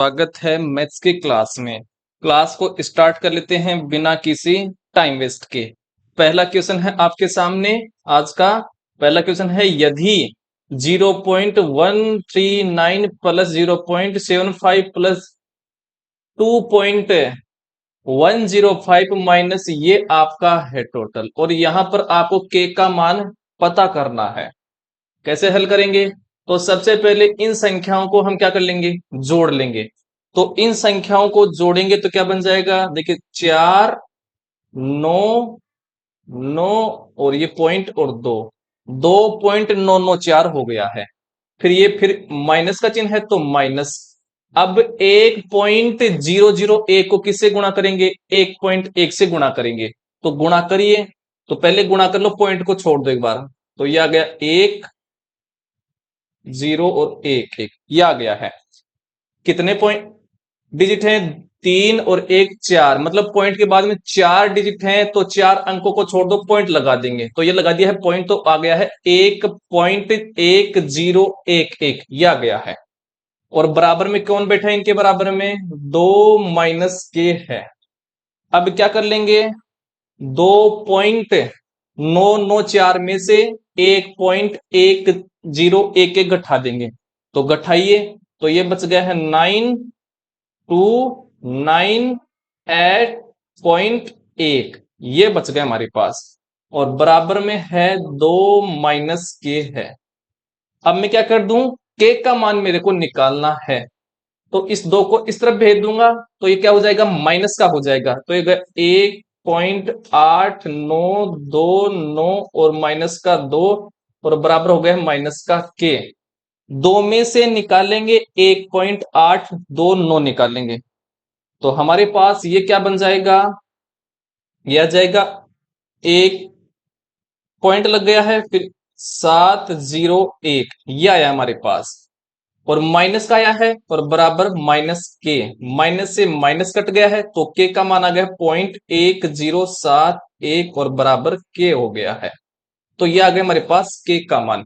स्वागत है मैथ्स की क्लास में। क्लास को स्टार्ट कर लेते हैं बिना किसी टाइम वेस्ट के। पहला क्वेश्चन है आपके सामने। आज का पहला क्वेश्चन है, यदि 0.139 प्लस 0.75 प्लस 2.105 माइनस ये आपका है टोटल, और यहां पर आपको के का मान पता करना है। कैसे हल करेंगे? तो सबसे पहले इन संख्याओं को हम क्या कर लेंगे, जोड़ लेंगे। तो इन संख्याओं को जोड़ेंगे तो क्या बन जाएगा, देखिए 4 9 9 और ये पॉइंट और 2.994 हो गया है। फिर माइनस का चिन्ह है तो माइनस। अब 1.001 को किससे गुणा करेंगे, 1.1 से गुणा करेंगे। तो गुणा करिए, तो पहले गुणा कर लो, पॉइंट को छोड़ दो एक बार। तो ये आ गया 1 0 और 1 1, ये आ गया है। कितने पॉइंट डिजिट हैं, 3 और 1 4, मतलब पॉइंट के बाद में 4 डिजिट हैं, तो 4 अंकों को छोड़ दो, पॉइंट लगा देंगे। तो ये लगा दिया है पॉइंट, तो आ गया है 1.1011, ये आ गया है। और बराबर में कौन बैठा है इनके बराबर में, 2 माइनस के है। अब क्या कर लेंगे, 2.994 में से 1.1011 घटा देंगे। तो घटाइए, तो ये बच गया है 9298.1, ये बच गया हमारे पास। और बराबर में है 2 माइनस के है। अब मैं क्या कर दूं, के का मान मेरे को निकालना है, तो इस 2 को इस तरफ भेज दूंगा, तो ये क्या हो जाएगा, माइनस का हो जाएगा। तो ये 1.8929 और माइनस का 2, और बराबर हो गया माइनस का के। 2 में से निकालेंगे 1.829 निकालेंगे, तो हमारे पास ये क्या बन जाएगा, ये आ जाएगा, एक पॉइंट लग गया है, फिर 701, ये आया हमारे पास। और माइनस का आया है, और बराबर माइनस के, माइनस से माइनस कट गया है, तो के का मान आ गया 0.1071 और बराबर के हो गया है। तो ये आ गया हमारे पास के का मान।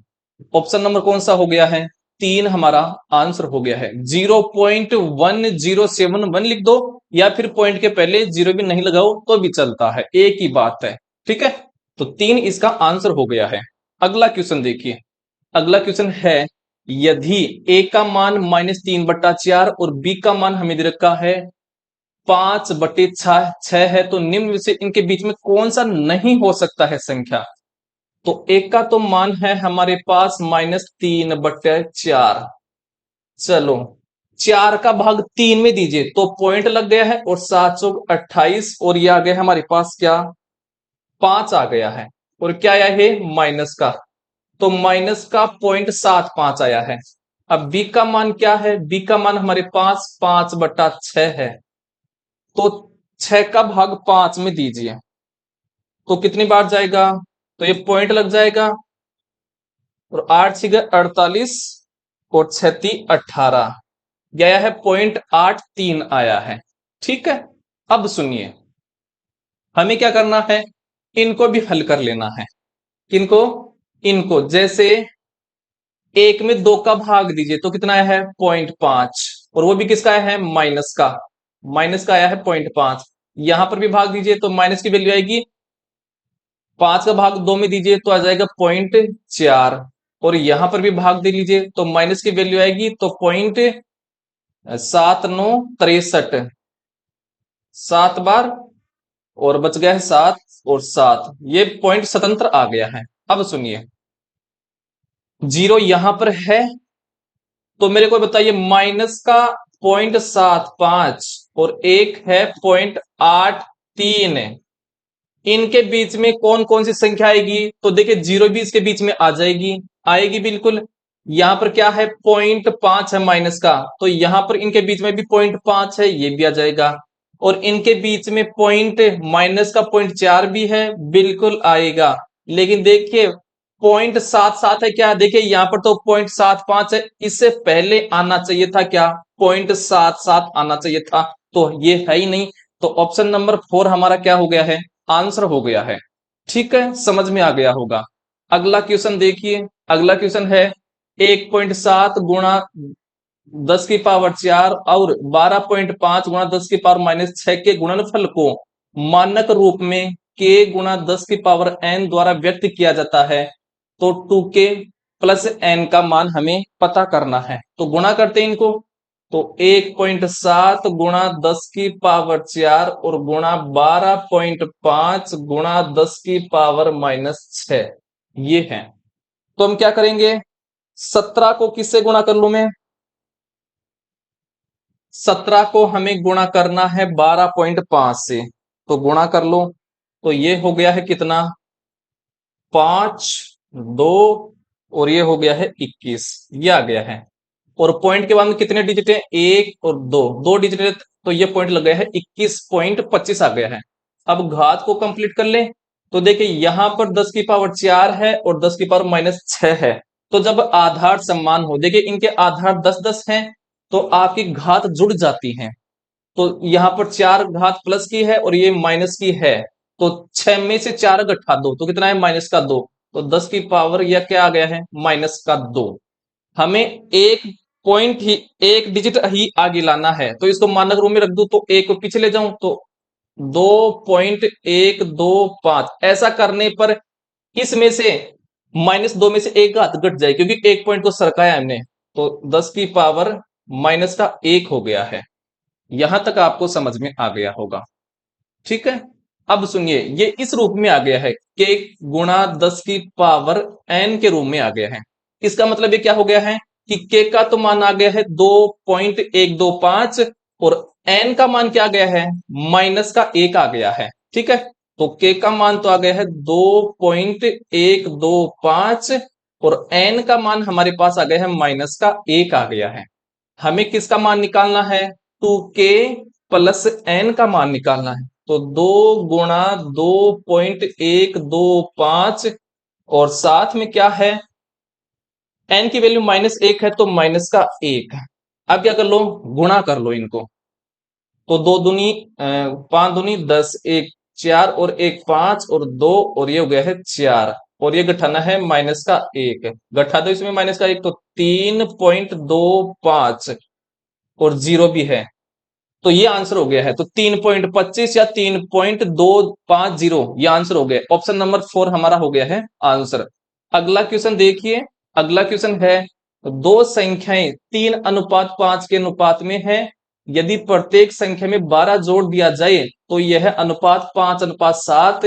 ऑप्शन नंबर कौन सा हो गया है, 3 हमारा आंसर हो गया है। 0.1071 लिख दो, या फिर पॉइंट के पहले जीरो भी नहीं लगाओ तो भी चलता है, एक ही बात है। ठीक है, तो 3 इसका आंसर हो गया है। अगला क्वेश्चन देखिए। अगला क्वेश्चन है, यदि ए का मान -3/4 और बी का मान हमें दे रखा है 5/6 है, तो निम्न में से इनके बीच में कौन सा नहीं हो सकता है संख्या। तो एक का तो मान है हमारे पास -3/4। चलो, 4 का भाग 3 में दीजिए तो पॉइंट लग गया है, और 728, और ये आ गया हमारे पास क्या, 5 आ गया है। और क्या आया है, माइनस का, तो माइनस का 0.75 आया है। अब बी का मान क्या है, बी का मान हमारे पास 5/6 है, तो 6 का भाग 5 में दीजिए, तो कितनी बार जाएगा, तो ये पॉइंट लग जाएगा। और 8 6 48 और 6 18, गया है 0.83 आया है। ठीक है, अब सुनिए, हमें क्या करना है, इनको भी हल कर लेना है। किनको, इनको, जैसे एक में 2 का भाग दीजिए तो कितना आया है, 0.5, और वो भी किसका आया है, माइनस का, माइनस का आया है 0.5। यहां पर भी भाग दीजिए तो माइनस की वैल्यू आएगी, 5 का भाग 2 में दीजिए तो आ जाएगा 0.4, और यहां पर भी भाग दे लीजिए तो माइनस की वैल्यू आएगी, तो 0.7963, 7 बार, और बच गया है 7 और 7, ये पॉइंट स्वतंत्र आ गया है। अब सुनिए, जीरो यहां पर है, तो मेरे को बताइए माइनस का 0.75 और एक है 0.83, इनके बीच में कौन कौन सी संख्या आएगी, तो देखिए जीरो भी इसके बीच में आ जाएगी, आएगी बिल्कुल। यहां पर क्या है, 0.5 है माइनस का, तो यहां पर इनके बीच में भी 0.5 है, ये भी आ जाएगा। और इनके बीच में पॉइंट माइनस का 0.4 भी है, बिल्कुल आएगा। लेकिन देखिए 0.77 है क्या, देखिए यहां पर तो 0.75 है, इससे पहले आना चाहिए था क्या, 0.77 आना चाहिए था, तो ये है ही नहीं। तो ऑप्शन नंबर 4 हमारा क्या हो गया है, आंसर हो गया है। ठीक है, समझ में आ गया होगा। अगला क्वेश्चन देखिए। अगला क्वेश्चन है, 1.7 गुणा 10⁴ और 12.5 गुणा 10⁻⁻6 के गुणनफल को मानक रूप में k गुणा 10⁻n द्वारा व्यक्त किया जाता है, तो 2k प्लस n का मान हमें पता करना है। तो गुणा करते हैं इनको, तो 1.7 गुणा 10⁴ और गुणा 12.5 गुणा 10⁻⁻6 ये है। तो हम क्या करेंगे, 17 को किससे गुणा कर लू मैं, 17 को हमें गुणा करना है 12.5 से, तो गुणा कर लो, तो ये हो गया है कितना, 5, 2 और ये हो गया है 21, ये आ गया है। और पॉइंट के बाद में कितने डिजिट है, 1 और 2, 2 डिजिट है, तो ये पॉइंट लग गया है 21.25 आ गया है। अब घात को कंप्लीट कर ले, तो देखिए यहां पर 10⁴ है और 10⁻⁻6 है, तो जब आधार समान हो, देखिए इनके आधार 10-10 हैं, तो आपकी घात जुड़ जाती है। तो यहां पर 4 घात प्लस की है और ये माइनस की है, तो 6 में से 4 घटा दो तो कितना है, -2, तो 10 या क्या आ गया है, -2। हमें एक पॉइंट ही, एक डिजिट ही आगे लाना है, तो इसको मानक रूप में रख दू, तो एक को पीछे ले जाऊं तो 2.125, ऐसा करने पर इसमें से -2 में से एक घात घट जाए, क्योंकि एक पॉइंट को सरकाया हमने, तो 10⁻⁻1 हो गया है। यहां तक आपको समझ में आ गया होगा, ठीक है। अब सुनिए, ये इस रूप में आ गया है, k गुणा 10⁻n के रूप में आ गया है। इसका मतलब ये क्या हो गया है कि k का तो मान आ गया है 2.125 और n का मान क्या आ गया है, -1 आ गया है, ठीक है। तो k का मान तो आ गया है 2.125 और n का मान हमारे पास आ गया है -1 आ गया है। हमें किसका मान निकालना है, 2k प्लस n का मान निकालना है, तो 2 गुणा 2.125 और साथ में क्या है, n की वैल्यू -1 है, तो -1। अब क्या कर लो, गुणा कर लो इनको, तो 2 दूनी 5 दूनी 10, 1 4 और 1 5 और 2 और ये हो गया है 4, और ये घटाना है -1, घटा दो इसमें -1, तो 3.25 और 0 भी है, तो ये आंसर हो गया है। तो 3.25 या 3.250 ये आंसर हो गया। ऑप्शन नंबर 4 हमारा हो गया है आंसर। अगला क्वेश्चन देखिए, अगला क्वेश्चन है, दो संख्याएं 3:5 के अनुपात में है, यदि प्रत्येक संख्या में 12 जोड़ दिया जाए तो यह अनुपात 5:7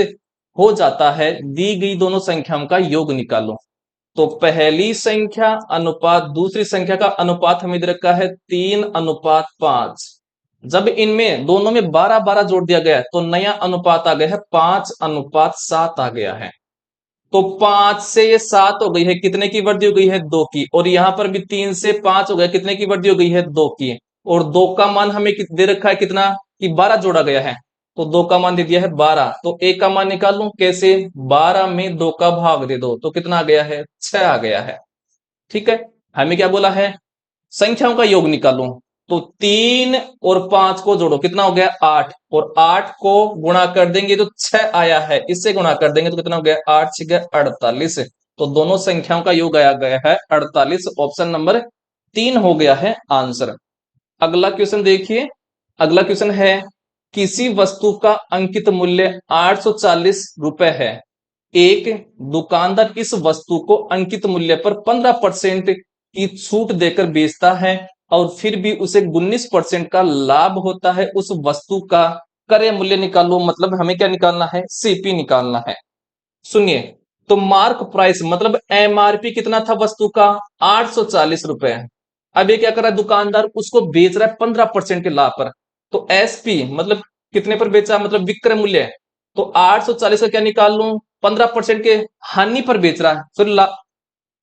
हो जाता है, दी गई दोनों संख्याओं का योग निकालो। तो पहली संख्या अनुपात दूसरी संख्या का अनुपात हमें दे रखा है 3:5, जब इनमें दोनों में 12-12 जोड़ दिया गया तो नया अनुपात आ गया है 5:7 आ गया है। तो 5 से ये 7 हो गई है, कितने की वृद्धि हो गई है, 2 की, और यहां पर भी 3 से 5 हो गया, कितने की वृद्धि हो गई है, 2 की, और 2 का मान हमें दे रखा है कितना, कि 12 जोड़ा गया है, तो 2 का मान दे दिया है 12, तो एक का मान निकाल लूं कैसे, 12 में 2 का भाग दे दो, तो कितना आ गया है, 6 आ गया है, ठीक है। हमें क्या बोला है, संख्याओं का योग निकालो, तो 3 और 5 को जोड़ो, कितना हो गया, 8, और 8 को गुणा कर देंगे तो 6 आया है, इससे गुणा कर देंगे तो कितना हो गया, 8 6 48, तो दोनों संख्याओं का योग आया गया है 48, ऑप्शन नंबर 3 हो गया है आंसर। अगला क्वेश्चन देखिए, अगला क्वेश्चन है, किसी वस्तु का अंकित मूल्य 840 रुपए है, एक दुकानदार इस वस्तु को अंकित मूल्य पर 15% की छूट देकर बेचता है और फिर भी उसे 19% का लाभ होता है, उस वस्तु का क्रय मूल्य निकालो, मतलब हमें क्या निकालना है, सीपी निकालना है। सुनिए, तो मार्क प्राइस मतलब एमआरपी कितना था वस्तु का, 840 रुपए। अब ये क्या कर रहा है, दुकानदार उसको बेच रहा है 15% के लाभ पर, तो एसपी मतलब कितने पर बेचा, मतलब विक्रय मूल्य, तो 840 का क्या निकाल लूं, 15% के हानि पर बेच रहा है, फिर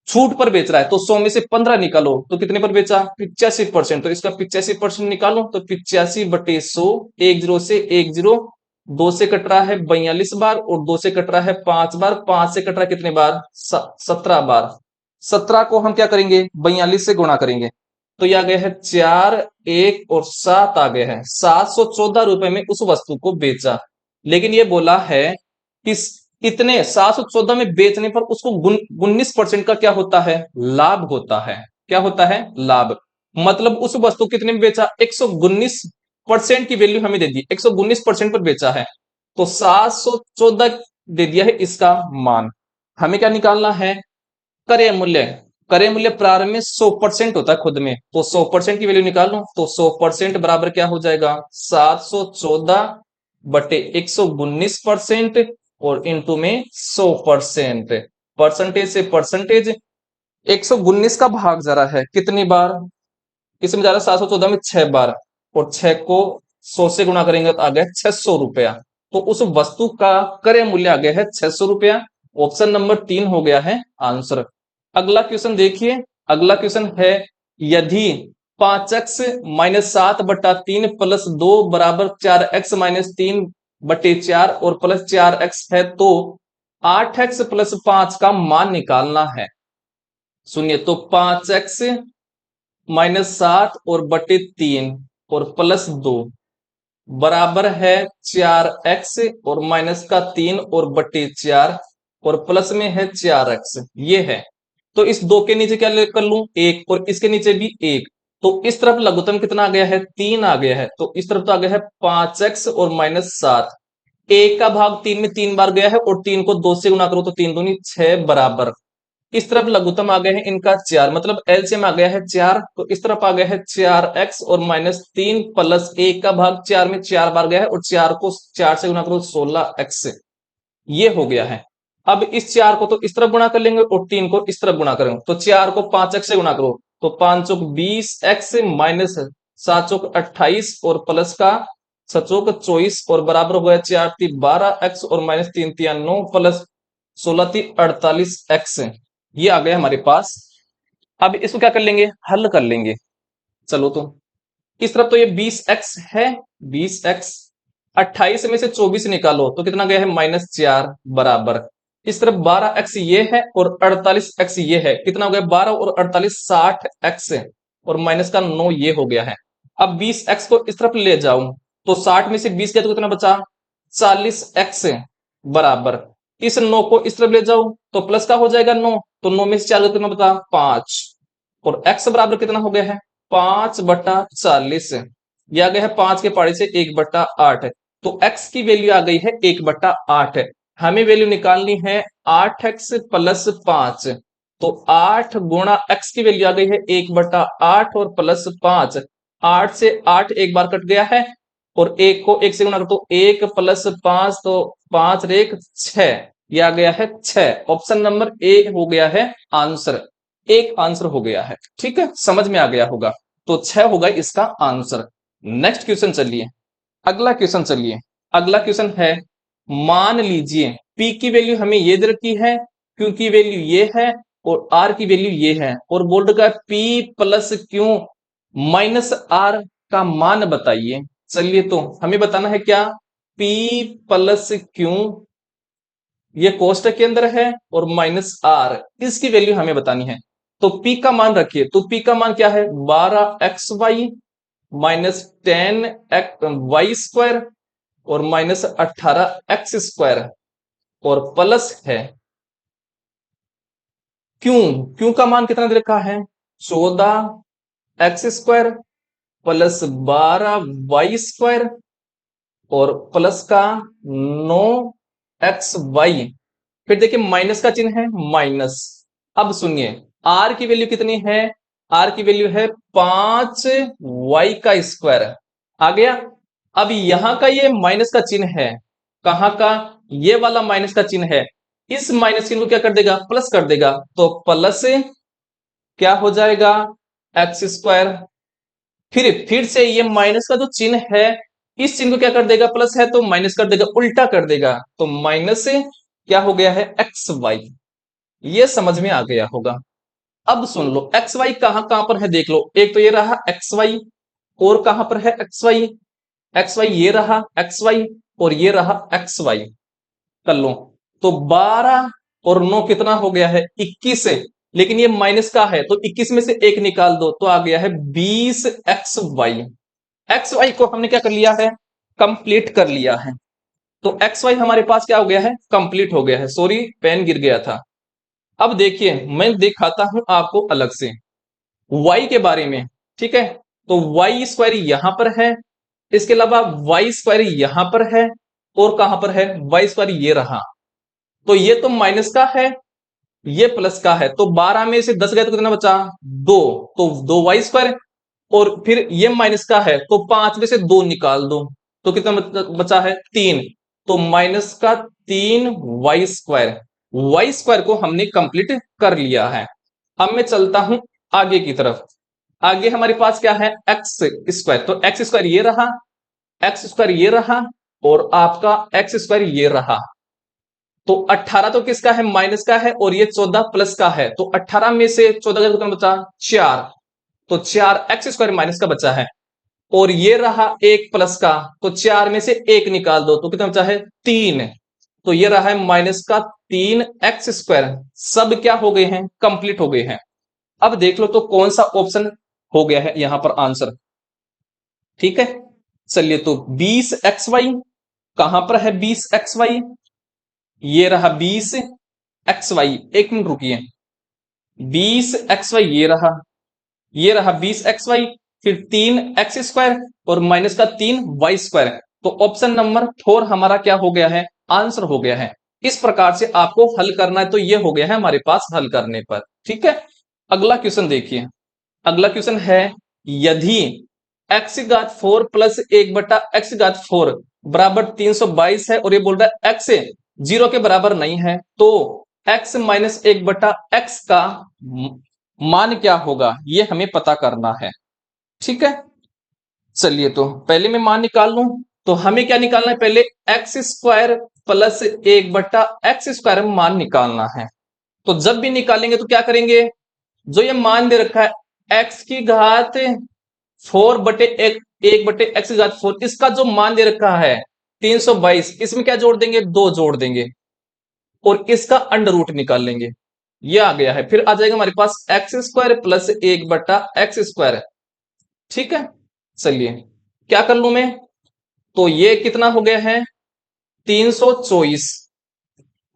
छूट पर बेच रहा है, तो 100 में से 15 निकालो, तो कितने पर बेचा, 85%, तो इसका 85% निकालो, तो 85/100, 10 से 10, 2 से कट रहा है 42 बार और 2 से कट रहा है 5 बार, 5 से कट रहा है कितने बार, 17 बार, 17 को हम क्या करेंगे, 42 से गुणा करेंगे, तो यह आ गया है 4 1 और 7 आ गया है, 714 रुपए में उस वस्तु को बेचा। लेकिन ये बोला है कि इतने 714 में बेचने पर उसको 19% का क्या होता है, लाभ होता है, क्या होता है, लाभ। मतलब उस वस्तु कितने में बेचा, 119% की वैल्यू हमें दे दी, 119% पर बेचा है, तो 714 दे दिया है इसका मान। हमें क्या निकालना है, क्रय मूल्य। क्रय मूल्य प्रारंभ में 100% होता है खुद में, तो 100% की वैल्यू निकालो, तो 100% बराबर क्या हो जाएगा, 714 बटे 119% और इंटू में 100%। परसेंटेज से परसेंटेज, 119 का भाग जा रहा है कितनी बार, इसमें जा रहा है 714 में 6 बार, और 6 को 100 से गुणा करेंगे तो आ गया 600 रुपया। तो उस वस्तु का क्रय मूल्य आ गया है 600 रुपया। ऑप्शन नंबर 3 हो गया है आंसर। अगला क्वेश्चन देखिए, अगला क्वेश्चन है, यदि 5x-7/3 प्लस 2 बराबर 4x-3/4 और प्लस 4x है, तो 8x प्लस 5 का मान निकालना है। सुनिए, तो 5x-7 और बटे 3 और प्लस 2 बराबर है 4x और माइनस का 3 और बटे 4 और प्लस में है 4x, ये है। तो इस दो के नीचे क्या कर लूं, एक, और इसके नीचे भी एक, तो इस तरफ लघुत्तम कितना आ गया है, 3 आ गया है, तो इस तरफ तो आ गया है 5x और माइनस 7। एक का भाग 3 में 3 बार गया है, और 3 को 2 से गुणा करो तो 3 दूनी 6 बराबर। इस तरफ लघुत्तम आ गया है इनका 4, मतलब एलसीएम आ गया है 4, तो इस तरफ आ गया है 4x और माइनस 3 प्लस 1 का भाग 4 में 4 बार गया है, और 4 को 4 से गुणा करो 16x, ये हो गया है। अब इस 4 को तो इस तरफ गुणा कर लेंगे, और 3 को इस तरफ गुणा करेंगे, तो 4 को 5x से गुणा करो, तो 5 चौक 20x माइनस 7 चौक 28 और प्लस का 6 चौक 24 और बराबर हो गया 4 3 12x और माइनस 3 3 9 प्लस 16 3 48x, ये आ गया हमारे पास। अब इसको क्या कर लेंगे, हल कर लेंगे। चलो, तो इस तरफ तो ये 20x है, 20x, 28 में से 24 निकालो तो कितना गया है, -4 बराबर, इस तरफ 12x ये है और 48x ये है, कितना हो गया 12 और 48 60x, और माइनस का 9 ये हो गया है। अब 20x को इस तरफ ले जाऊं तो 60 में से 20 गया तो कितना बचा, 40x बराबर, इस 9 को इस तरफ ले जाऊं तो प्लस का हो जाएगा 9, तो 9 में से 4 कितना बता, 5, और x बराबर कितना हो गया है, 5/40, ये आ गया है 5 के पाड़े से 1/8, तो x की वैल्यू आ गई है 1/8। हमें वैल्यू निकालनी है 8x प्लस 5, तो 8 गुणा x की वैल्यू आ गई है 1/8 और प्लस 5, 8 से 8 एक बार कट गया है, और 1 को 1 से गुणा कर, तो 1 प्लस 5, तो 5 रेख 6, ये आ गया है 6। ऑप्शन नंबर ए हो गया है आंसर, एक आंसर हो गया है। ठीक है, समझ में आ गया होगा, तो 6 होगा इसका आंसर। नेक्स्ट क्वेश्चन चलिए, अगला क्वेश्चन चलिए, अगला क्वेश्चन है, मान लीजिए P की वैल्यू हमें ये दे रखी है, Q की वैल्यू ये है, और R की वैल्यू ये है, और बोल रखा है P plus Q minus R का मान बताइए। चलिए, तो हमें बताना है क्या, P प्लस Q ये कोष्टक के अंदर है, और माइनस R, इसकी वैल्यू हमें बतानी है। तो P का मान रखिए, तो P का मान क्या है, 12xy माइनस 10y² और माइनस 18x², और प्लस है क्यों, क्यों का मान कितना दे रखा है, 14x² प्लस 12y² और प्लस का 9xy, फिर देखिए माइनस का चिन्ह है, माइनस। अब सुनिए, आर की वैल्यू कितनी है, आर की वैल्यू है 5y² आ गया। अब यहां का ये माइनस का चिन्ह है, कहां का, ये वाला माइनस का चिन्ह है, इस माइनस चिन्ह को क्या कर देगा, प्लस कर देगा, तो प्लस क्या हो जाएगा, x²। फिर से ये माइनस का जो चिन्ह है, इस चिन्ह को क्या कर देगा, प्लस है तो माइनस कर देगा, उल्टा कर देगा, तो माइनस से क्या हो गया है, xy। ये समझ में आ गया होगा। अब सुन लो, xy कहां कहां पर है देख लो, एक तो ये रहा xy, और कहां पर है xy, xy ये रहा xy, और ये रहा xy, कर लो, तो 12 और 9 कितना हो गया है, 21 है, लेकिन ये माइनस का है, तो 21 में से एक निकाल दो तो आ गया है 20xy। xy को हमने क्या कर लिया है, कंप्लीट कर लिया है, तो xy हमारे पास क्या हो गया है, कंप्लीट हो गया है। सॉरी, पेन गिर गया था। अब देखिए, मैं दिखाता हूं आपको अलग से y के बारे में। ठीक है, तो वाई स्क्वायर यहां पर है, इसके अलावा वाई स्क्वायर यहां पर है, और कहां पर है वाई स्क्वायर ये रहा। तो ये तो माइनस का है, ये प्लस का है, तो 12 में से 10 गए तो कितना बचा, 2। तो 2 वाई स्क्वायर, और फिर ये माइनस का है तो 5 में से 2 निकाल दो, तो कितना बचा है 3। तो माइनस का 3 वाई स्क्वायर। वाई स्क्वायर को हमने कंप्लीट कर लिया है। अब मैं चलता हूं आगे की तरफ। आगे हमारे पास क्या है, एक्स स्क्वायर। तो एक्स स्क्वायर ये रहा, एक्स स्क्वायर ये रहा, और आपका एक्स स्क्वायर ये रहा। तो 18 तो किसका है, माइनस का है, और ये 14 प्लस का है। तो 18 में से 14 का कितना बचा, 4। तो 4 एक्स स्क्वायर माइनस का बचा है, और ये रहा 1 प्लस का, तो 4 में से 1 निकाल दो तो कितना बचा है, 3। तो ये रहा है माइनस का 3 एक्स स्क्वायर। सब क्या हो गए हैं, कंप्लीट हो गए हैं। अब देख लो तो कौन सा ऑप्शन हो गया है यहां पर आंसर। ठीक है, चलिए तो 20 एक्स वाई, कहां पर है 20 एक्स वाई, ये रहा 20 एक्स वाई। एक मिनट रुकिए, 20 एक्स वाई ये रहा 20 एक्स वाई, फिर 3 एक्स स्क्वायर, और माइनस का 3 वाई स्क्वायर। तो ऑप्शन नंबर 4 हमारा क्या हो गया है, आंसर हो गया है। इस प्रकार से आपको हल करना है, तो ये हो गया है हमारे पास हल करने पर। ठीक है, अगला क्वेश्चन देखिए। अगला क्वेश्चन है, यदि एक्स घात 4 प्लस 1/x4 बराबर 322 है, और ये बोल रहा है एक्स 0 के बराबर नहीं है, तो x माइनस 1/x का मान क्या होगा, ये हमें पता करना है। ठीक है, चलिए तो पहले मैं मान निकाल लूं। तो हमें क्या निकालना है, पहले x square plus 1/x square मान निकालना है। तो जब भी निकालेंगे तो क्या करेंगे, जो ये मान दे रखा है एक्स की घात 4/1/x4, इसका जो मान दे रखा है 322, इसमें क्या जोड़ देंगे, 2 जोड़ देंगे, और इसका अंडर रूट निकाल लेंगे। ये आ गया है, फिर आ जाएगा हमारे पास x square plus 1/x square. ठीक है, चलिए क्या कर लू मैं, तो ये कितना हो गया है 324,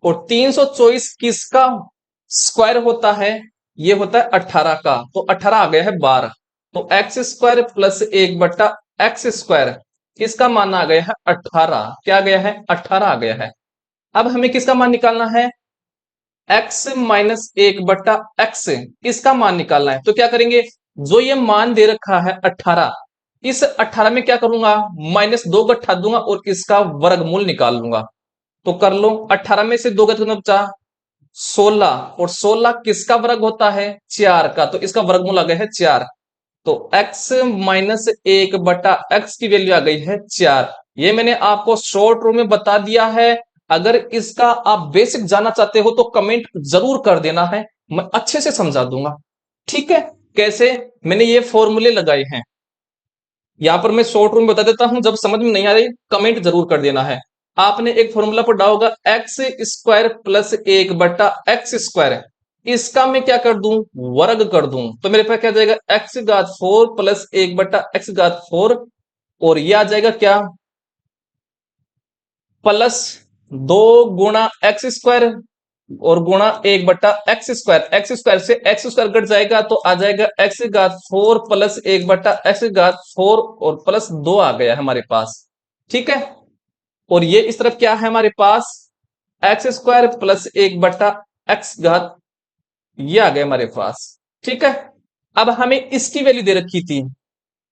और 324 किसका स्क्वायर होता है, ये होता है 18 का, तो 18 आ गया है 12। तो x square plus 1/x square, इसका मान आ गया है 18। क्या आ गया है, 18 आ गया है। अब हमें किसका मान निकालना है, एक्स माइनस 1/x, इसका मान निकालना है। तो क्या करेंगे, जो ये मान दे रखा है 18, इस 18 में क्या करूंगा, -2 घटा दूंगा, और इसका वर्गमूल निकाल लूंगा। तो कर लो, 18 में से 2 का कितना बचा, 16, और 16 किसका वर्ग होता है, 4 का, तो इसका वर्गमूल आ गया है 4। तो x माइनस 1/x की वैल्यू आ गई है 4। ये मैंने आपको शॉर्ट रूम में बता दिया है। अगर इसका आप बेसिक जानना चाहते हो तो कमेंट जरूर कर देना है, मैं अच्छे से समझा दूंगा। ठीक है, कैसे, मैंने ये फॉर्मूले लगाए हैं, यहां पर मैं शॉर्ट रूम में बता देता हूं, जब समझ में नहीं आ रही कमेंट जरूर कर देना है। आपने एक फॉर्मूला पढ़ा होगा, x square plus 1/x square, इसका मैं क्या कर दूं, वर्ग कर दूं, तो मेरे पास क्या जाएगा, एक्स घात 4 प्लस 1/x4, और ये आ जाएगा क्या, प्लस 2 गुणा x स्क्वायर, और गुणा 1/x स्क्वायर। एक्स स्क्वायर से एक्स स्क्वायर कट जाएगा, तो आ जाएगा एक्स घात 4 प्लस 1/x4, और प्लस 2 आ गया हमारे पास। ठीक है, और ये इस तरफ क्या है हमारे पास, एक्स स्क्वायर प्लस 1/x घात, ये आ गया हमारे पास। ठीक है, अब हमें इसकी वैल्यू दे रखी थी,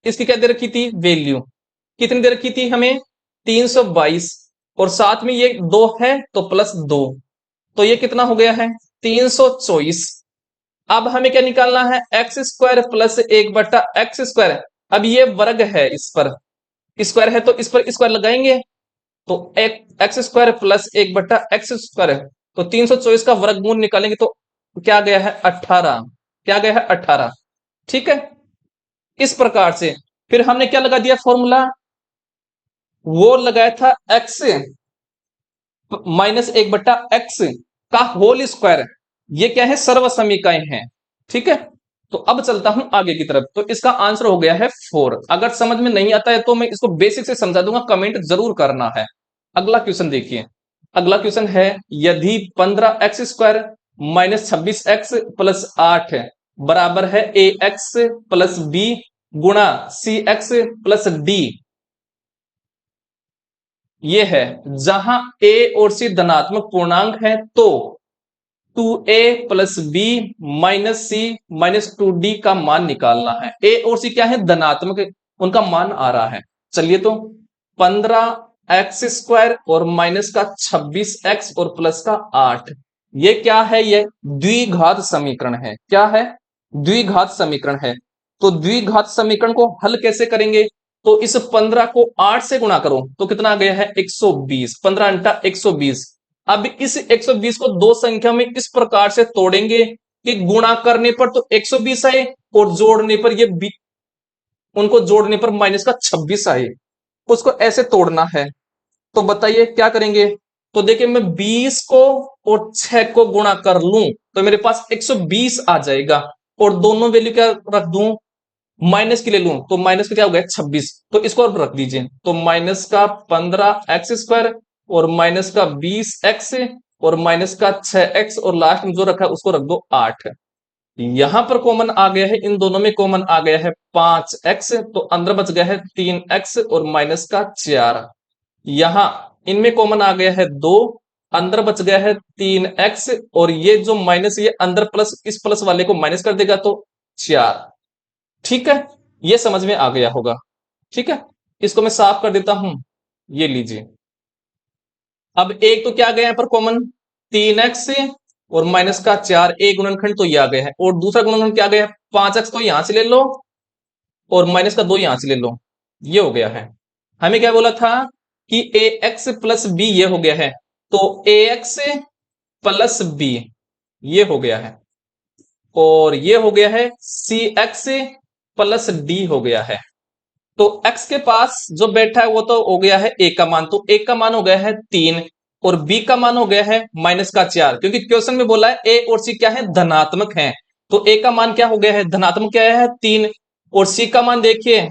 इसकी क्या दे रखी थी, वैल्यू कितनी दे रखी थी हमें, 322, और साथ में ये 2 है तो प्लस 2, तो ये कितना हो गया है, 324। अब हमें क्या निकालना है, x square plus 1/x square. अब ये वर्ग है, इस पर स्क्वायर है, तो इस पर स्क्वायर लगाएंगे, तो एक x square plus 1/x square, तो 324 का वर्गमूल निकालेंगे, तो क्या गया है 18। क्या गया है 18। ठीक है, इस प्रकार से फिर हमने क्या लगा दिया फॉर्मूला, वो लगाया था एक्स माइनस 1/x का होल स्क्वायर। ये क्या है, सर्व समीकरण है। ठीक है, तो अब चलता हूं आगे की तरफ। तो इसका आंसर हो गया है 4। अगर समझ में नहीं आता है तो मैं इसको बेसिक से समझा दूंगा, कमेंट जरूर करना है। अगला क्वेश्चन देखिए। अगला क्वेश्चन है, यदि 15x² माइनस 26x प्लस 8 बराबर है ax प्लस बी गुणा सी एक्स प्लस डी, ये है। जहां ए और सी धनात्मक पूर्णांक है तो 2a प्लस बी माइनस सी माइनस 2d का मान निकालना है। ए और सी क्या है, धनात्मक, उनका मान आ रहा है। चलिए तो 15x² और माइनस का 26x और प्लस का 8, ये क्या है, ये द्विघात समीकरण है। क्या है, द्विघात समीकरण है। तो द्विघात समीकरण को हल कैसे करेंगे, तो इस 15 को 8 से गुणा करो तो कितना आ गया है 120, 15 अंटा 120। अब इस 120 को दो संख्या में इस प्रकार से तोड़ेंगे कि गुणा करने पर तो 120 आए और जोड़ने पर ये उनको जोड़ने पर माइनस का 26 आए, उसको ऐसे तोड़ना है। तो बताइए क्या करेंगे। तो देखिए मैं 20 को और 6 को गुणा कर लूं तो मेरे पास 120 आ जाएगा, और दोनों वैल्यू क्या रख दूं, माइनस की ले लूं तो माइनस का क्या हो गया 26, तो इसको अब रख दीजिए। तो माइनस का 15x² और माइनस का 20x और माइनस का 6x और लास्ट में जो रखा है उसको रख दो 8। यहां पर कॉमन आ गया है, इन दोनों में कॉमन आ गया है 5x, तो अंदर बच गया है 3x और माइनस का 4। यहां इनमें कॉमन आ गया है 2, अंदर बच गया है 3x, और ये जो माइनस ये अंदर प्लस, इस प्लस वाले को माइनस कर देगा तो 4। ठीक है, ये समझ में आ गया होगा। ठीक है, इसको मैं साफ कर देता हूं, ये लीजिए। अब एक तो क्या आ गया यहां पर कॉमन, 3x और माइनस का 4, एक गुणनखंड तो ये आ गया है, और दूसरा गुणनखंड क्या आ गया है 5x, तो यहां से ले लो और माइनस का 2 यहां से ले लो, ये हो गया है। हमें क्या बोला था कि ax प्लस बी ये हो गया है, तो ax प्लस बी ये हो गया है, और ये हो गया है सी एक्स प्लस डी हो गया है। तो x के पास जो बैठा है वो तो हो गया है a का मान, तो a का मान हो गया है 3 और b का मान हो गया है माइनस का 4, क्योंकि क्वेश्चन में बोला है a और c क्या है, धनात्मक है। तो a का मान क्या हो गया है, धनात्मक क्या है 3, और c का मान देखिए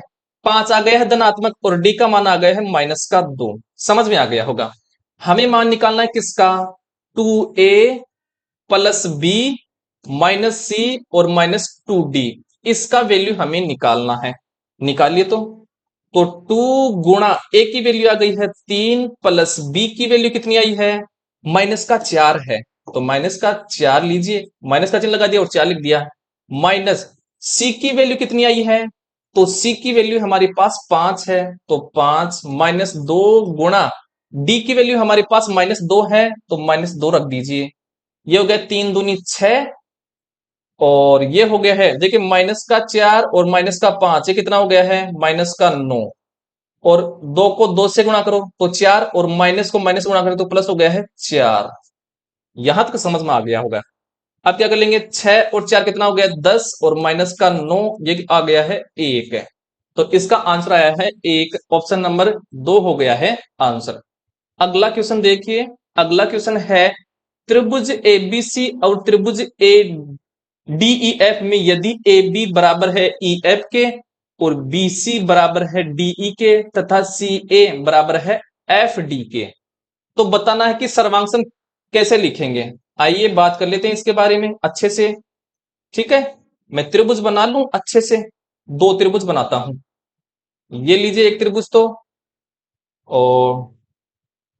5 आ गया है धनात्मक, और d का मान आ गया है माइनस का 2। समझ में आ गया होगा। हमें मान निकालना है किसका, 2a प्लस बी माइनस सी और माइनस 2d, इसका वैल्यू हमें निकालना है। निकालिए तो 2 गुणा ए की वैल्यू आ गई है 3 प्लस बी की वैल्यू कितनी आई है, माइनस का 4 है, तो माइनस का 4 लीजिए, माइनस का चिन्ह लगा दिया और 4 लिख दिया। माइनस सी की वैल्यू कितनी आई है, तो सी की वैल्यू हमारे पास 5 है, तो 5 माइनस 2 गुणा डी की वैल्यू हमारे पास माइनस 2 है, तो माइनस 2 रख दीजिए। ये हो गया 3 दूनी 6, और ये हो गया है देखिए माइनस का 4 और माइनस का 5, ये कितना हो गया है माइनस का 9, और 2 को 2 से गुणा करो तो 4, और माइनस को माइनस गुणा करो तो प्लस हो गया है 4। यहां तक समझ में आ गया होगा। अब क्या कर लेंगे, 6 और 4 कितना हो गया 10, और माइनस का 9 ये आ गया है 1। तो इसका आंसर आया है 1, ऑप्शन नंबर 2 हो गया है आंसर। अगला क्वेश्चन देखिए, अगला क्वेश्चन है त्रिभुज एबीसी और त्रिभुज ए डीईएफ में यदि ए बी बराबर है ई एफ के और बी सी बराबर है डीई के तथा सी ए बराबर है एफ डी के, तो बताना है कि सर्वांग कैसे लिखेंगे। आइए बात कर लेते हैं इसके बारे में अच्छे से। ठीक है, मैं त्रिभुज बना लूं अच्छे से, 2 त्रिभुज बनाता हूं। ये लीजिए एक त्रिभुज तो, और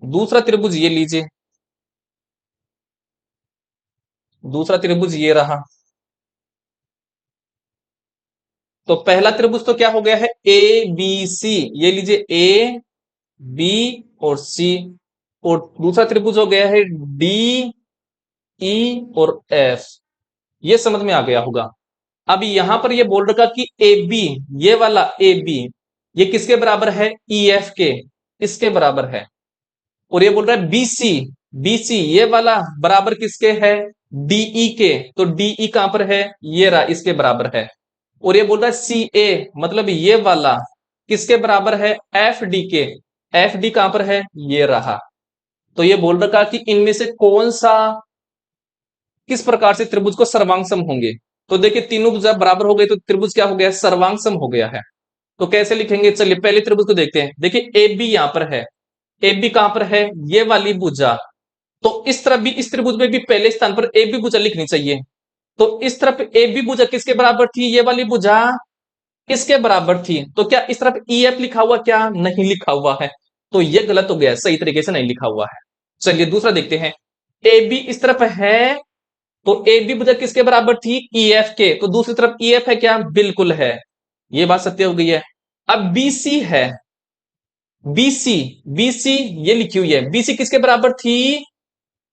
दूसरा त्रिभुज ये लीजिए, दूसरा त्रिभुज ये रहा। तो पहला त्रिभुज तो क्या हो गया है ए बी सी, ये लीजिए ए बी और सी, और दूसरा त्रिभुज हो गया है डी ई और एफ। ये समझ में आ गया होगा। अब यहां पर ये बोल रखा कि ए बी, ये वाला ए बी ये किसके बराबर है, ई एफ के, इसके बराबर है। और ये बोल रहा है बीसी, बीसी ये वाला बराबर किसके है, डीई के, तो डीई कहां पर है, ये रहा इसके बराबर है। और ये बोल रहा है सी ए, मतलब ये वाला किसके बराबर है, एफ डी के, एफ डी कहां पर है, ये रहा। तो ये बोल रखा कि इनमें से कौन सा, किस प्रकार से त्रिभुज को सर्वांग होंगे। तो देखिए तीनों भुजा बराबर हो गए तो त्रिभुज क्या हो गया, सर्वांग हो गया है। तो कैसे लिखेंगे, चलिए पहले त्रिभुज को देखते हैं। देखिए ए बी यहां पर है, ए बी कहां पर है, ये वाली भुजा, तो इस तरफ भी, इस त्रिभुज में भी पहले स्थान पर ए बी भुजा लिखनी चाहिए। तो इस तरफ ए बी भुजा किसके बराबर थी, ये वाली भुजा किसके बराबर थी? तो क्या इस तरफ ई एफ लिखा हुआ, क्या नहीं लिखा हुआ है? तो ये गलत हो गया, सही तरीके से नहीं लिखा हुआ है। चलिए दूसरा देखते हैं। ए बी इस तरफ है, तो ए बी भुजा किसके बराबर थी? ई एफ के। तो दूसरी तरफ ई एफ है क्या? बिल्कुल है, ये बात सत्य हो गई है। अब बी सी है, बीसी, बीसी ये लिखी हुई है, बीसी किसके बराबर थी?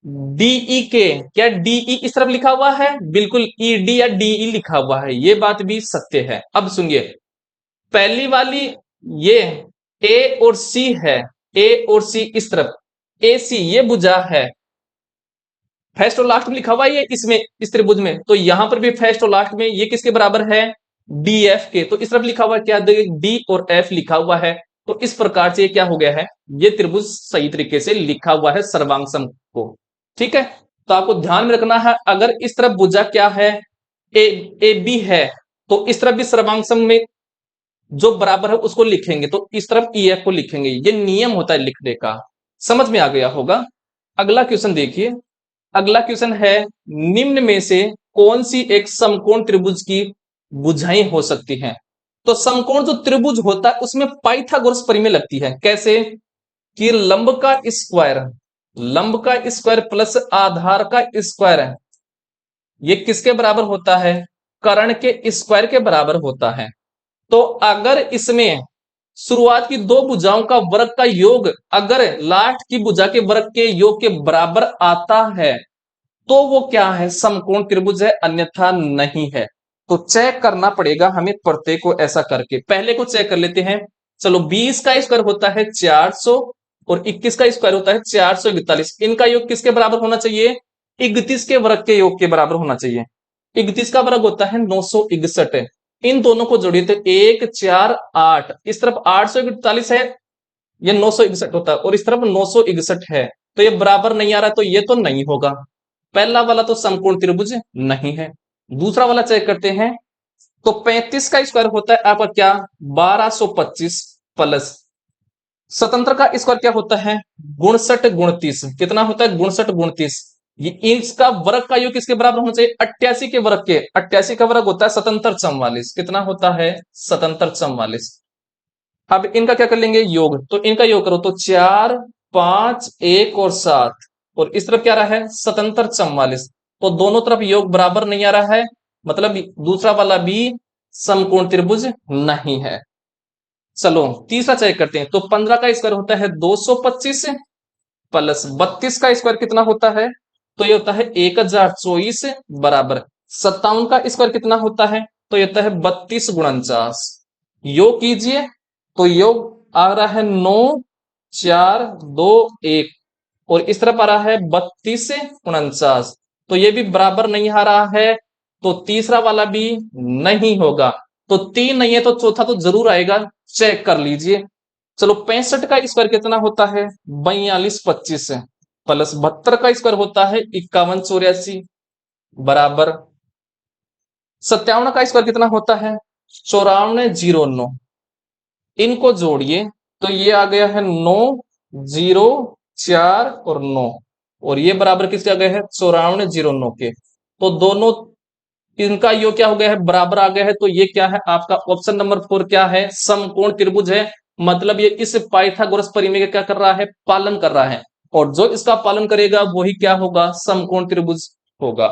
डीई के। क्या डीई इस तरफ लिखा हुआ है? बिल्कुल, ईडी या डीई लिखा हुआ है, ये बात भी सत्य है। अब सुनिए, पहली वाली, ये ए और सी है, ए और सी इस तरफ, ए सी ये भुजा है, फर्स्ट और लास्ट में लिखा हुआ है ये इसमें, इस त्रिभुज में, तो यहां पर भी फर्स्ट और लास्ट में ये किसके बराबर है? डी एफ के। तो इस तरफ लिखा हुआ है क्या? डी और एफ लिखा हुआ है, तो इस प्रकार से ये क्या हो गया है? ये त्रिभुज सही तरीके से लिखा हुआ है सर्वांग सम को। ठीक है, तो आपको ध्यान में रखना है, अगर इस तरफ भुजा क्या है? ए ए बी है, तो इस तरफ भी सर्वांग सम में जो बराबर है उसको लिखेंगे, तो इस तरफ ई एफ को लिखेंगे, ये नियम होता है लिखने का। समझ में आ गया होगा। अगला क्वेश्चन देखिए। अगला क्वेश्चन है, निम्न में से कौन सी एक समकोण त्रिभुज की भुजाएं हो सकती हैं? तो समकोण जो त्रिभुज होता है उसमें पाइथागोरस प्रमेय लगती है। कैसे? कि लंब का स्क्वायर, लंब का स्क्वायर प्लस आधार का स्क्वायर है, ये किसके बराबर होता है? कर्ण के स्क्वायर के बराबर होता है। तो अगर इसमें शुरुआत की दो भुजाओं का वर्ग का योग अगर लास्ट की भुजा के वर्ग के योग के बराबर आता है, तो वो क्या है? समकोण त्रिभुज है, अन्यथा नहीं है। तो चेक करना पड़ेगा हमें प्रत्येक को ऐसा करके। पहले को चेक कर लेते हैं। चलो, 20 का स्क्वायर होता है 400 और 21 का स्क्वायर होता है 441। इनका योग किसके बराबर होना चाहिए? 31 के वर्ग के योग के बराबर होना चाहिए। 31 का वर्ग होता है 961। इन दोनों को जोड़िए तो 1 4 8, इस तरफ 841 है, ये 961 होता है, और इस तरफ 961 है, तो ये बराबर नहीं आ रहा है, तो ये तो नहीं होगा। पहला वाला तो समकोण त्रिभुज नहीं है। दूसरा वाला चेक करते हैं। तो 35 का स्क्वायर होता है आपका क्या? 1225 प्लस स्वतंत्र का स्क्वायर क्या होता है? 59 29। कितना होता है? 59 29। ये इसका वर्ग का योग किसके बराबर होना चाहिए? 88 के वर्ग के। 88 का वर्ग होता है 77 44। कितना होता है? 77 44। अब इनका क्या कर लेंगे? योग। तो इनका योग करो तो 4 5 1 और 7, और इस तरफ क्या रहा है? 77 44। तो दोनों तरफ योग बराबर नहीं आ रहा है, मतलब दूसरा वाला भी समकोण त्रिभुज नहीं है। चलो तीसरा चेक करते हैं। तो 15 का स्क्वायर होता है 225 प्लस 32 का स्क्वायर कितना होता है? तो ये होता है 1024 बराबर 57 का स्क्वायर कितना होता है? तो ये होता है 32 × 49। योग कीजिए तो योग आ रहा है 9 4 2 1, और इस तरफ आ रहा है 32 × 49, तो ये भी बराबर नहीं आ रहा है, तो तीसरा वाला भी नहीं होगा। तो 3 नहीं है तो चौथा तो जरूर आएगा, चेक कर लीजिए। चलो 65 का स्क्वायर कितना होता है? 42 25 प्लस 72 का स्क्वायर होता है 51 84 बराबर 57 का स्क्वायर कितना होता है? 94 09। इनको जोड़िए तो ये आ गया है 9 0 4 और 9, और ये बराबर किसके आ गए हैं? 94 09 के। तो दोनों इनका योग क्या हो गया है? बराबर आ गया है। तो ये क्या है आपका? ऑप्शन नंबर 4 क्या है? समकोण त्रिभुज है। मतलब ये इस पाइथागोरस प्रमेय का क्या कर रहा है? पालन कर रहा है, और जो इसका पालन करेगा वही क्या होगा? समकोण त्रिभुज होगा।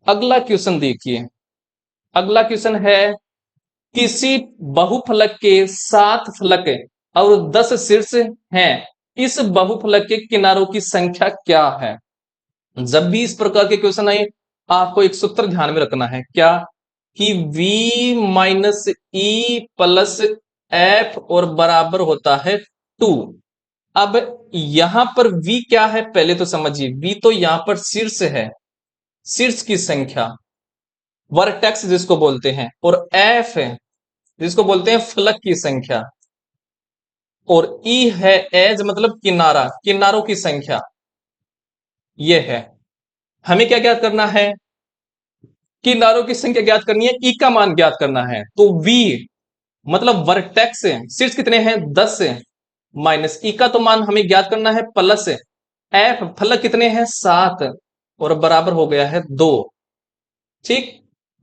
अगला क्वेश्चन देखिए। अगला क्वेश्चन है, किसी बहुफलक के 7 फलक और 10 शीर्ष हैं, इस बहुफलक के किनारों की संख्या क्या है? जब भी इस प्रकार के क्वेश्चन आए, आपको एक सूत्र ध्यान में रखना है, क्या? कि v minus E plus F और बराबर होता है 2। अब यहां पर v क्या है पहले तो समझिए। v तो यहां पर शीर्ष है, शीर्ष की संख्या, वर्टेक्स जिसको बोलते हैं, और f है जिसको बोलते हैं फलक की संख्या, और ई है एज मतलब किनारा, किनारों की संख्या। यह है, हमें क्या ज्ञात करना है? किनारों की संख्या ज्ञात करनी है, ई का मान ज्ञात करना है। तो v मतलब वर्टेक्स शीर्ष कितने हैं? 10 माइनस ई का तो मान हमें ज्ञात करना है प्लस एफ फलक कितने हैं? 7, और बराबर हो गया है 2। ठीक,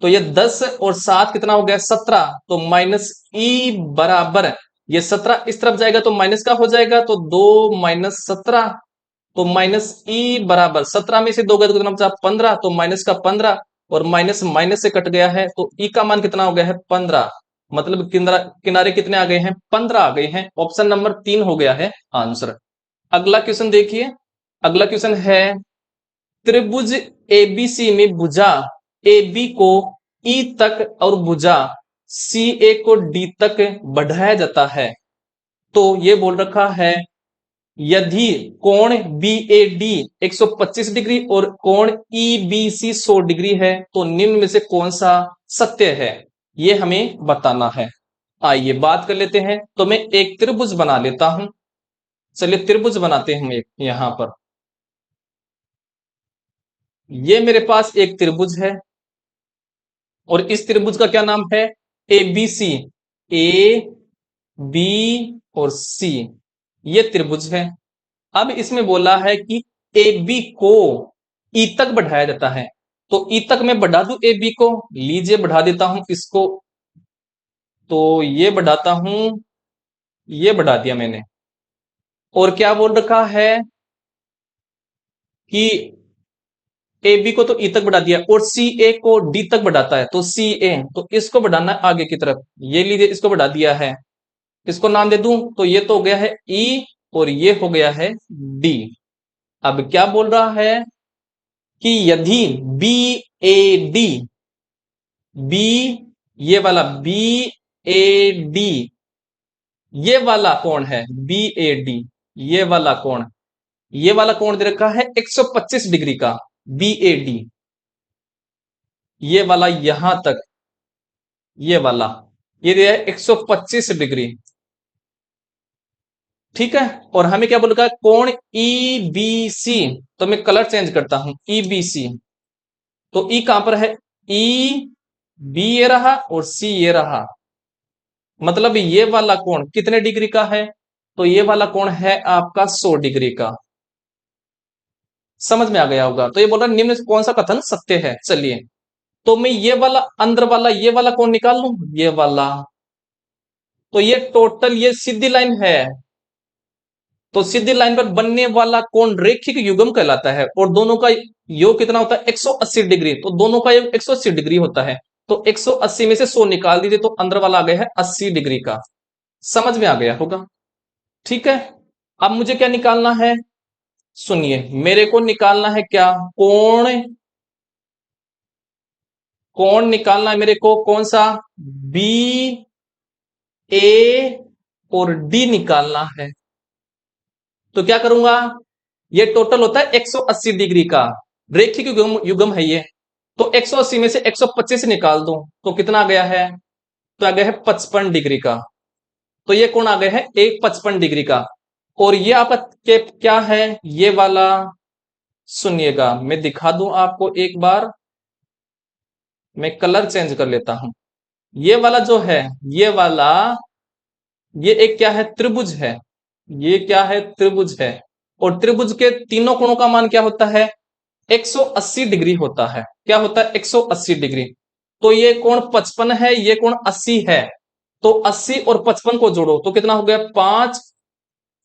तो ये 10 और 7 कितना हो गया 17, तो माइनस ई बराबर, ये 17 इस तरफ जाएगा तो माइनस का हो जाएगा, तो 2 माइनस 17, तो माइनस ई बराबर 17 में से 2 गए तो कितना बचा 15, तो माइनस का 15, और माइनस माइनस से कट गया है तो ई का मान कितना हो गया है 15, मतलब किनारे कितने आ गए हैं 15 आ गए हैं। ऑप्शन नंबर 3 हो गया है आंसर। अगला क्वेश्चन देखिए, अगला क्वेश्चन है त्रिभुज एबीसी में भुजा AB को E तक और भुजा CA को D तक बढ़ाया जाता है। तो ये बोल रखा है यदि कोण BAD 125 डिग्री और कोण EBC 100 डिग्री है तो निम्न में से कौन सा सत्य है, ये हमें बताना है। आइए बात कर लेते हैं। तो मैं एक त्रिभुज बना लेता हूं, चलिए त्रिभुज बनाते हैं एक यहां पर। ये मेरे पास एक त्रिभुज है और इस त्रिभुज का क्या नाम है ABC, A B और C, ये त्रिभुज है। अब इसमें बोला है कि AB को E तक बढ़ाया जाता है, तो E तक मैं बढ़ा दूं AB को, लीजिए बढ़ा देता हूं इसको, तो ये बढ़ाता हूं, ये बढ़ा दिया मैंने। और क्या बोल रखा है कि AB को तो E तक बढ़ा दिया और CA को D तक बढ़ाता है, तो CA, तो इसको बढ़ाना है आगे की तरफ, ये लीजिए इसको बढ़ा दिया है, इसको नाम दे दूं तो ये तो हो गया है E और ये हो गया है D। अब क्या बोल रहा है कि यदि BAD, B, ये वाला BAD, ये वाला कोण है BAD, ये वाला कोण, ये वाला कोण दे रखा है 125 डिग्री का BAD, ये वाला यहां तक, ये वाला ये दिया है 125 डिग्री, ठीक है। और हमें क्या बोल रखा है कोण EBC, तो मैं कलर चेंज करता हूं EBC, तो E कहां पर है B ये रहा और C ये रहा, मतलब ये वाला कोण कितने डिग्री का है, तो ये वाला कोण है आपका 100 डिग्री का। समझ में आ गया होगा। तो ये बोल रहा है निम्न से कौन सा कथन सत्य है। चलिए, तो मैं ये वाला अंदर वाला ये वाला कोण निकाल लूं, ये वाला, तो ये टोटल ये सीधी लाइन है, तो सीधी लाइन पर बनने वाला कोण रेखिक युग्म कहलाता है, और दोनों का योग कितना होता है 180 डिग्री, तो दोनों का योग 180 डिग्री होता है, तो 180 में से 100 निकाल दीजिए तो अंदर वाला आ गया है 80 डिग्री का। समझ में आ गया होगा, ठीक है। अब मुझे क्या निकालना है, सुनिए, मेरे को निकालना है क्या कोण, कोण निकालना है मेरे को कौन सा बी ए और डी निकालना है। तो क्या करूंगा, ये टोटल होता है 180 डिग्री का, रेखिक युग्म है ये, तो 180 में से 125 निकाल दो तो कितना आ गया है, तो आ गया है 55 डिग्री का, तो ये कोण आ गया है एक 55 डिग्री का। और ये आपका क्या है ये वाला, सुनिएगा मैं दिखा दूं आपको एक बार, मैं कलर चेंज कर लेता हूं। ये वाला जो है, ये वाला, ये एक क्या है त्रिभुज है, ये क्या है त्रिभुज है, और त्रिभुज के तीनों कोणों का मान क्या होता है 180 डिग्री होता है। क्या होता है 180 डिग्री, तो ये कोण 55 है, ये कोण 80 है, तो 80 और 55 को जोड़ो तो कितना हो गया 5,